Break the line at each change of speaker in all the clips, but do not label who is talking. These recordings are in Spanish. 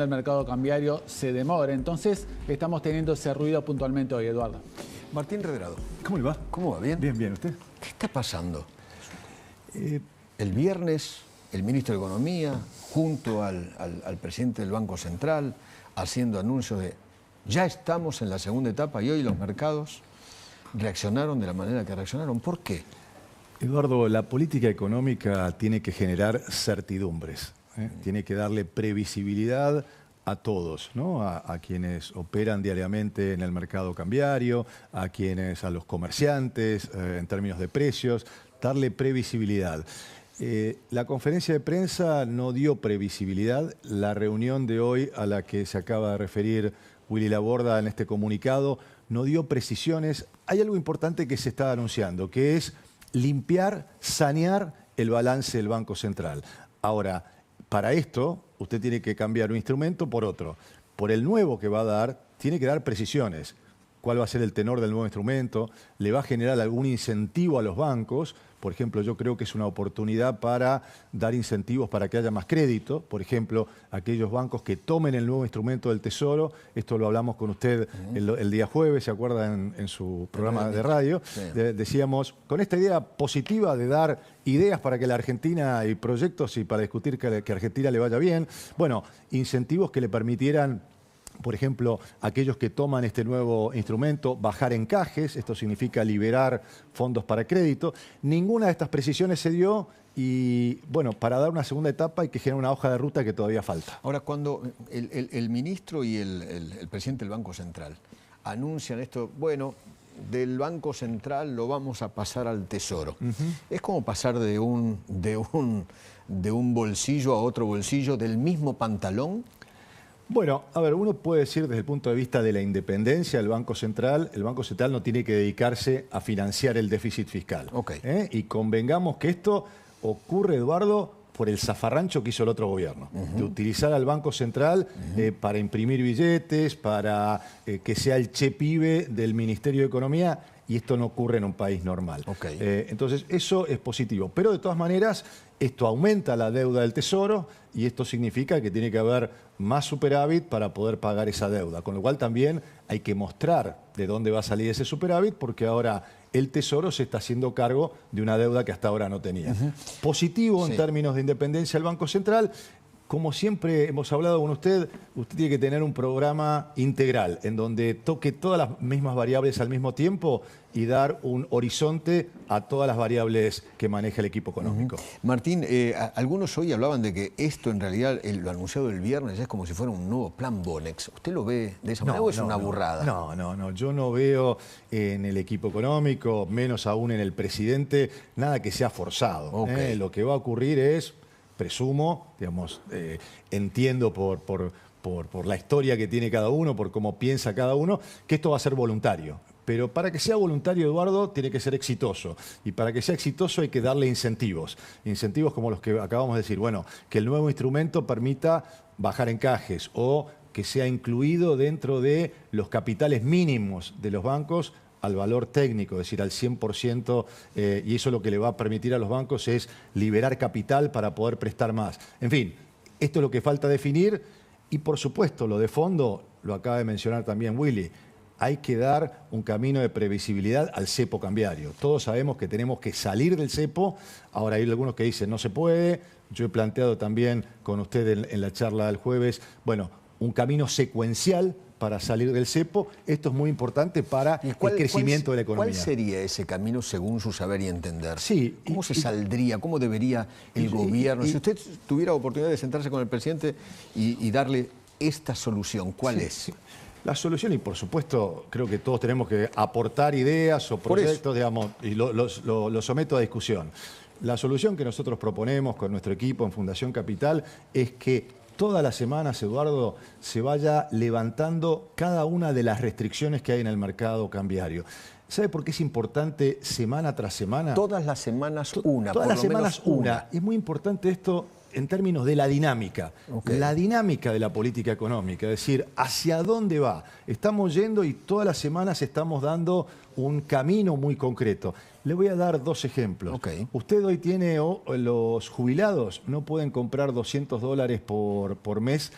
del mercado cambiario se demora. Entonces, estamos teniendo ese ruido puntualmente hoy, Eduardo.
Martín Redrado.
¿Cómo le va?
¿Cómo va? ¿Bien?
Bien, bien. ¿Usted?
¿Qué está pasando? El viernes, el ministro de Economía, junto al presidente del Banco Central, haciendo anuncios de ya estamos en la segunda etapa y hoy los mercados reaccionaron de la manera que reaccionaron. ¿Por qué?
Eduardo, la política económica tiene que generar certidumbres, ¿eh? Tiene que darle previsibilidad a todos, ¿no? A quienes operan diariamente en el mercado cambiario, a los comerciantes, en términos de precios, darle previsibilidad. La conferencia de prensa no dio previsibilidad. La reunión de hoy a la que se acaba de referir Willy Laborda en este comunicado no dio precisiones. Hay algo importante que se está anunciando, que es limpiar, sanear el balance del Banco Central. Ahora, para esto, usted tiene que cambiar un instrumento por otro. Por el nuevo que va a dar, tiene que dar precisiones. ¿Cuál va a ser el tenor del nuevo instrumento? ¿Le va a generar algún incentivo a los bancos? Por ejemplo, yo creo que es una oportunidad para dar incentivos para que haya más crédito. Por ejemplo, aquellos bancos que tomen el nuevo instrumento del Tesoro. Esto lo hablamos con usted el día jueves, ¿se acuerda? En su programa de radio. Sí. Decíamos, con esta idea positiva de dar ideas para que la Argentina y proyectos y para discutir que a Argentina le vaya bien. Bueno, incentivos que le permitieran, por ejemplo, aquellos que toman este nuevo instrumento, bajar encajes, esto significa liberar fondos para crédito. Ninguna de estas precisiones se dio y, bueno, para dar una segunda etapa hay que generar una hoja de ruta que todavía falta.
Ahora, cuando el ministro y el presidente del Banco Central anuncian esto, bueno, del Banco Central lo vamos a pasar al Tesoro. Es como pasar de un bolsillo a otro bolsillo del mismo pantalón.
Bueno, a ver, uno puede decir desde el punto de vista de la independencia del Banco Central, el Banco Central no tiene que dedicarse a financiar el déficit fiscal.
Okay.
Y convengamos que esto ocurre, Eduardo, por el zafarrancho que hizo el otro gobierno, de utilizar al Banco Central para imprimir billetes, para que sea el chepibe del Ministerio de Economía, y esto no ocurre en un país normal.
Okay.
Entonces, eso es positivo. Pero de todas maneras, esto aumenta la deuda del Tesoro y esto significa que tiene que haber más superávit para poder pagar esa deuda. Con lo cual también hay que mostrar de dónde va a salir ese superávit, porque ahora el Tesoro se está haciendo cargo de una deuda que hasta ahora no tenía. Positivo en términos de independencia del Banco Central. Como siempre hemos hablado con usted tiene que tener un programa integral en donde toque todas las mismas variables al mismo tiempo y dar un horizonte a todas las variables que maneja el equipo económico.
Martín, algunos hoy hablaban de que esto en realidad, lo anunciado el viernes, es como si fuera un nuevo plan Bonex. ¿Usted lo ve de esa manera o es una burrada?
No. Yo no veo en el equipo económico, menos aún en el presidente, nada que sea forzado.
Okay.
Lo que va a ocurrir es, presumo, digamos, entiendo por la historia que tiene cada uno, por cómo piensa cada uno, que esto va a ser voluntario. Pero para que sea voluntario, Eduardo, tiene que ser exitoso. Y para que sea exitoso hay que darle incentivos. Incentivos como los que acabamos de decir. Bueno, que el nuevo instrumento permita bajar encajes o que sea incluido dentro de los capitales mínimos de los bancos al valor técnico, es decir, al 100%, y eso lo que le va a permitir a los bancos es liberar capital para poder prestar más. En fin, esto es lo que falta definir y, por supuesto, lo de fondo, lo acaba de mencionar también Willy, hay que dar un camino de previsibilidad al cepo cambiario. Todos sabemos que tenemos que salir del cepo, ahora hay algunos que dicen no se puede, yo he planteado también con usted en la charla del jueves, bueno, un camino secuencial para salir del cepo. Esto es muy importante para el crecimiento de la economía.
¿Cuál sería ese camino según su saber y entender?
Sí.
¿Cómo se saldría? ¿Cómo debería el gobierno? Si usted tuviera oportunidad de sentarse con el presidente y darle esta solución, ¿cuál es?
La solución, y por supuesto creo que todos tenemos que aportar ideas o proyectos, digamos, y lo someto a discusión. La solución que nosotros proponemos con nuestro equipo en Fundación Capital es que todas las semanas, Eduardo, se vaya levantando cada una de las restricciones que hay en el mercado cambiario. ¿Sabe por qué es importante semana tras semana?
Todas las semanas una.
Todas las semanas una. Es muy importante esto en términos de la dinámica. Okay. La dinámica de la política económica, es decir, hacia dónde va. Estamos yendo y todas las semanas estamos dando un camino muy concreto. Le voy a dar 2 ejemplos.
Okay.
Usted hoy tiene, los jubilados no pueden comprar $200 por mes.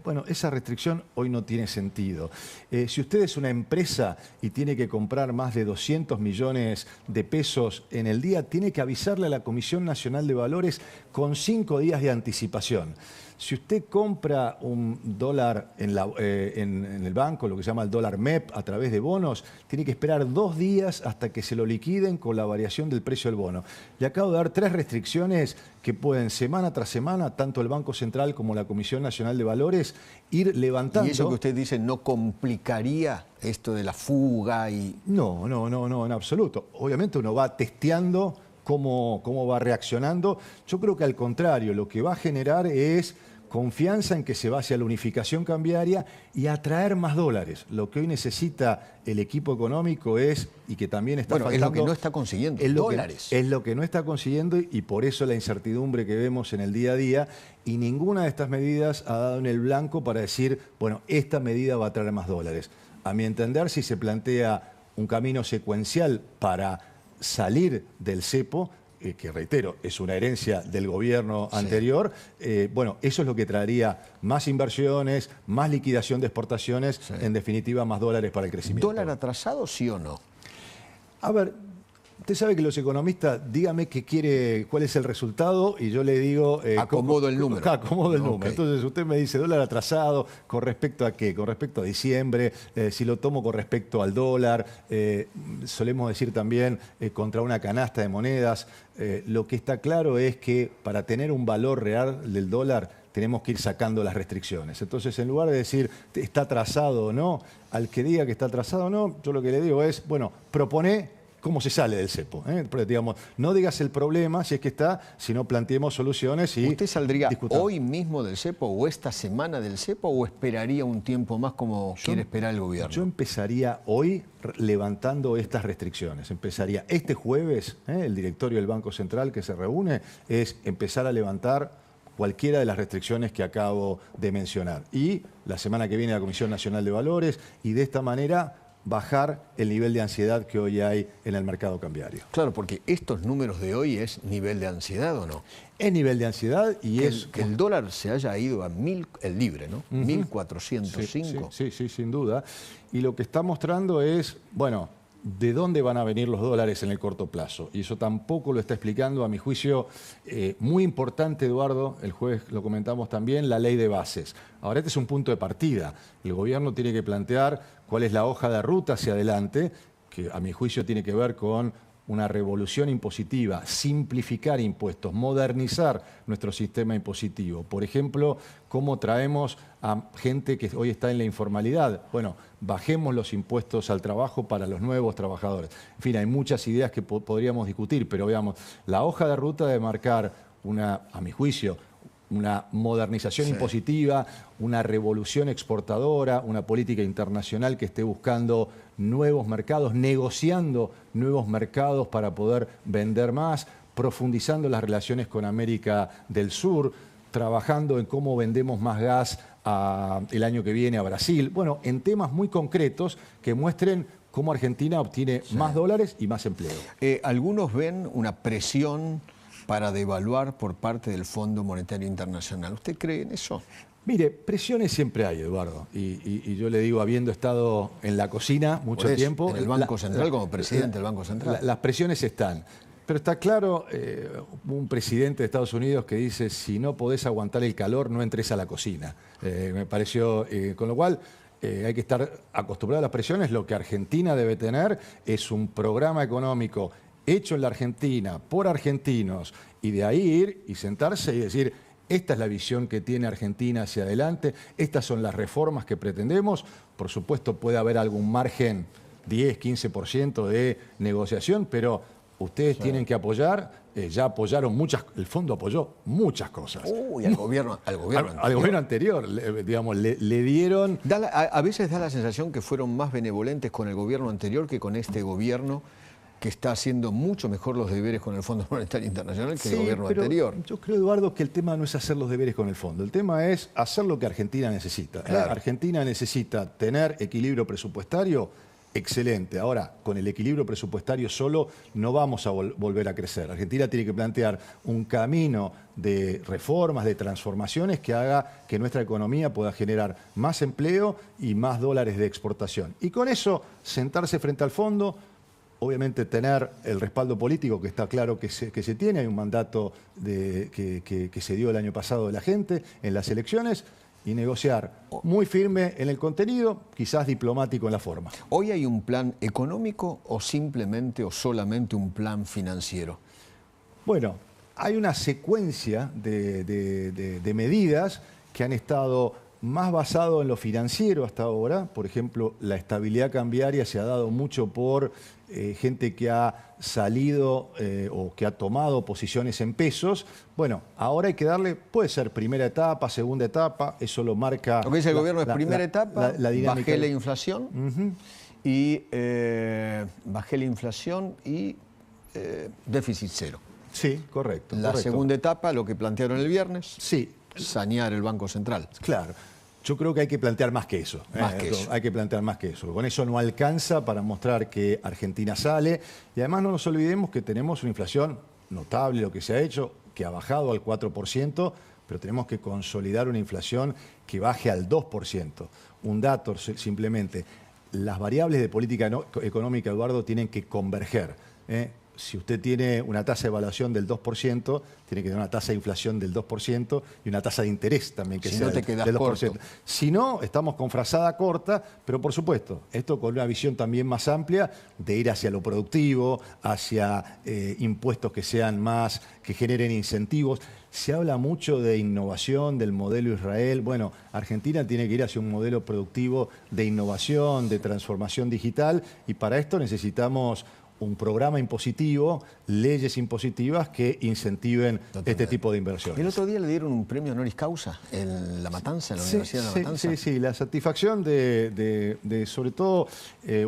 Bueno, esa restricción hoy no tiene sentido. Si usted es una empresa y tiene que comprar más de 200 millones de pesos en el día, tiene que avisarle a la Comisión Nacional de Valores con 5 días de anticipación. Si usted compra un dólar en el banco, lo que se llama el dólar MEP, a través de bonos, tiene que esperar 2 días hasta que se lo liquiden con la variación del precio del bono. Le acabo de dar 3 restricciones que pueden, semana tras semana, tanto el Banco Central como la Comisión Nacional de Valores, ir levantando.
¿Y eso que usted dice no complicaría esto de la fuga?
No, en absoluto. Obviamente uno va testeando cómo va reaccionando. Yo creo que al contrario, lo que va a generar es confianza en que se va hacia la unificación cambiaria y atraer más dólares. Lo que hoy necesita el equipo económico es, y que también está faltando...
es lo que no está consiguiendo, dólares.
Es lo que no está consiguiendo y por eso la incertidumbre que vemos en el día a día, y ninguna de estas medidas ha dado en el blanco para decir, bueno, esta medida va a traer más dólares. A mi entender, si se plantea un camino secuencial para salir del cepo, que reitero, es una herencia del gobierno anterior, bueno, eso es lo que traería más inversiones, más liquidación de exportaciones, en definitiva más dólares para el crecimiento.
¿Dólar atrasado, sí o no?
A ver, usted sabe que los economistas, dígame qué quiere, cuál es el resultado y yo le digo...
acomodo el número.
Acomodo el número.
Okay.
Entonces usted me dice dólar atrasado, ¿con respecto a qué? Con respecto a diciembre, si lo tomo con respecto al dólar, solemos decir también contra una canasta de monedas. Lo que está claro es que para tener un valor real del dólar tenemos que ir sacando las restricciones. Entonces, en lugar de decir está atrasado o no, al que diga que está atrasado o no, yo lo que le digo es, bueno, propone cómo se sale del cepo. Pero, digamos, no digas el problema si es que está, sino planteemos soluciones y...
¿Usted saldría
discutamos.
hoy mismo del cepo o esta semana del cepo o esperaría un tiempo más como quiere esperar el gobierno?
Yo empezaría hoy levantando estas restricciones. Empezaría este jueves, el directorio del Banco Central que se reúne, es empezar a levantar cualquiera de las restricciones que acabo de mencionar. Y la semana que viene la Comisión Nacional de Valores, y de esta manera bajar el nivel de ansiedad que hoy hay en el mercado cambiario.
Claro, porque estos números de hoy es nivel de ansiedad, ¿o no?
Es nivel de ansiedad y
que el dólar se haya ido a 1000, el libre, ¿no? 1405.
Sí, sin duda. Y lo que está mostrando es, bueno, de dónde van a venir los dólares en el corto plazo. Y eso tampoco lo está explicando, a mi juicio, muy importante, Eduardo, el jueves lo comentamos también, la ley de bases. Ahora, este es un punto de partida. El gobierno tiene que plantear cuál es la hoja de ruta hacia adelante, que a mi juicio tiene que ver con una revolución impositiva, simplificar impuestos, modernizar nuestro sistema impositivo. Por ejemplo, cómo traemos a gente que hoy está en la informalidad. Bueno, bajemos los impuestos al trabajo para los nuevos trabajadores. En fin, hay muchas ideas que podríamos discutir, pero veamos, la hoja de ruta de marcar a mi juicio, una modernización impositiva, una revolución exportadora, una política internacional que esté buscando nuevos mercados, negociando nuevos mercados para poder vender más, profundizando las relaciones con América del Sur, trabajando en cómo vendemos más gas el año que viene a Brasil. Bueno, en temas muy concretos que muestren cómo Argentina obtiene más dólares y más empleo.
Algunos ven una presión para devaluar por parte del Fondo Monetario Internacional. ¿Usted cree en eso?
Mire, presiones siempre hay, Eduardo. Y yo le digo, habiendo estado en la cocina mucho tiempo...
En el Banco Central, como presidente del Banco Central.
Las presiones están. Pero está claro, un presidente de Estados Unidos que dice, si no podés aguantar el calor, no entres a la cocina. Me pareció, con lo cual... hay que estar acostumbrado a las presiones. Lo que Argentina debe tener es un programa económico hecho en la Argentina, por argentinos, y de ahí ir y sentarse y decir, esta es la visión que tiene Argentina hacia adelante, estas son las reformas que pretendemos. Por supuesto puede haber algún margen, 10, 15% de negociación, pero ustedes tienen que apoyar, ya apoyaron el fondo apoyó muchas cosas.
Uy, al gobierno
anterior, digamos, le dieron...
A veces da la sensación que fueron más benevolentes con el gobierno anterior que con este gobierno, que está haciendo mucho mejor los deberes con el Fondo Monetario Internacional que el gobierno anterior.
Yo creo, Eduardo, que el tema no es hacer los deberes con el fondo. El tema es hacer lo que Argentina necesita.
Claro.
Argentina necesita tener equilibrio presupuestario excelente. Ahora, con el equilibrio presupuestario solo no vamos a volver a crecer. Argentina tiene que plantear un camino de reformas, de transformaciones que haga que nuestra economía pueda generar más empleo y más dólares de exportación. Y con eso, sentarse frente al fondo, obviamente tener el respaldo político, que está claro que se tiene. Hay un mandato que se dio el año pasado de la gente en las elecciones, y negociar muy firme en el contenido, quizás diplomático en la forma.
¿Hoy hay un plan económico o simplemente o solamente un plan financiero?
Bueno, hay una secuencia de medidas que han estado más basado en lo financiero hasta ahora. Por ejemplo, la estabilidad cambiaria se ha dado mucho por gente que ha salido o que ha tomado posiciones en pesos. Bueno, ahora hay que darle, puede ser primera etapa, segunda etapa, eso lo marca...
Lo que dice el gobierno es primera etapa,
dinámica.
bajé la inflación y déficit cero.
Sí, correcto.
La segunda etapa, lo que plantearon el viernes,
sí,
sanear el Banco Central.
Claro. Yo creo que hay que plantear más que eso. Hay que plantear más que eso. Con eso no alcanza para mostrar que Argentina sale. Y además no nos olvidemos que tenemos una inflación notable, lo que se ha hecho, que ha bajado al 4%, pero tenemos que consolidar una inflación que baje al 2%. Un dato simplemente. Las variables de política económica, Eduardo, tienen que converger. Si usted tiene una tasa de evaluación del 2%, tiene que tener una tasa de inflación del 2% y una tasa de interés también que sea del 2%. Corto. Si no, estamos con frazada corta, pero por supuesto, esto con una visión también más amplia de ir hacia lo productivo, hacia impuestos que sean más, que generen incentivos. Se habla mucho de innovación, del modelo Israel. Bueno, Argentina tiene que ir hacia un modelo productivo de innovación, de transformación digital, y para esto necesitamos un programa impositivo, leyes impositivas que incentiven este tipo de inversiones.
El otro día le dieron un premio honoris causa en La Matanza, en la Universidad de La Matanza.
Sí, la satisfacción de sobre todo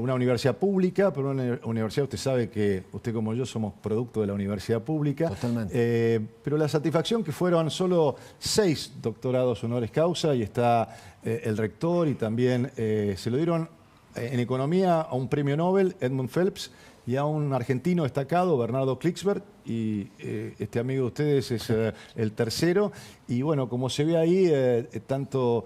una universidad pública, pero una universidad, usted sabe que usted como yo somos producto de la universidad pública.
Totalmente.
Pero la satisfacción que fueron solo 6 doctorados honoris causa, y está el rector, y también se lo dieron en economía a un premio Nobel, Edmund Phelps, y a un argentino destacado, Bernardo Klicksberg, y este amigo de ustedes es el tercero. Y bueno, como se ve ahí, tanto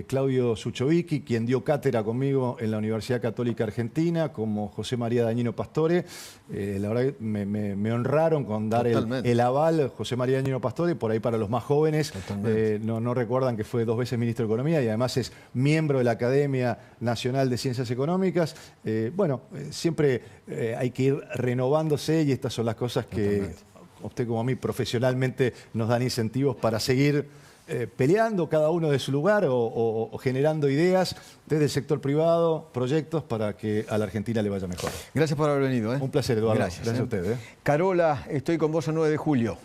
Claudio Suchovicki, quien dio cátedra conmigo en la Universidad Católica Argentina, como José María Dañino Pastore, la verdad que me honraron con dar el aval. José María Dañino Pastore, por ahí para los más jóvenes, no recuerdan que fue 2 veces ministro de Economía y además es miembro de la Academia Nacional de Ciencias Económicas. Siempre hay que ir renovándose, y estas son las cosas que usted como a mí profesionalmente nos dan incentivos para seguir peleando cada uno de su lugar o generando ideas desde el sector privado, proyectos para que a la Argentina le vaya mejor.
Gracias por haber venido.
Un placer, Eduardo.
Gracias
a usted.
Carola, estoy con vos el 9 de julio.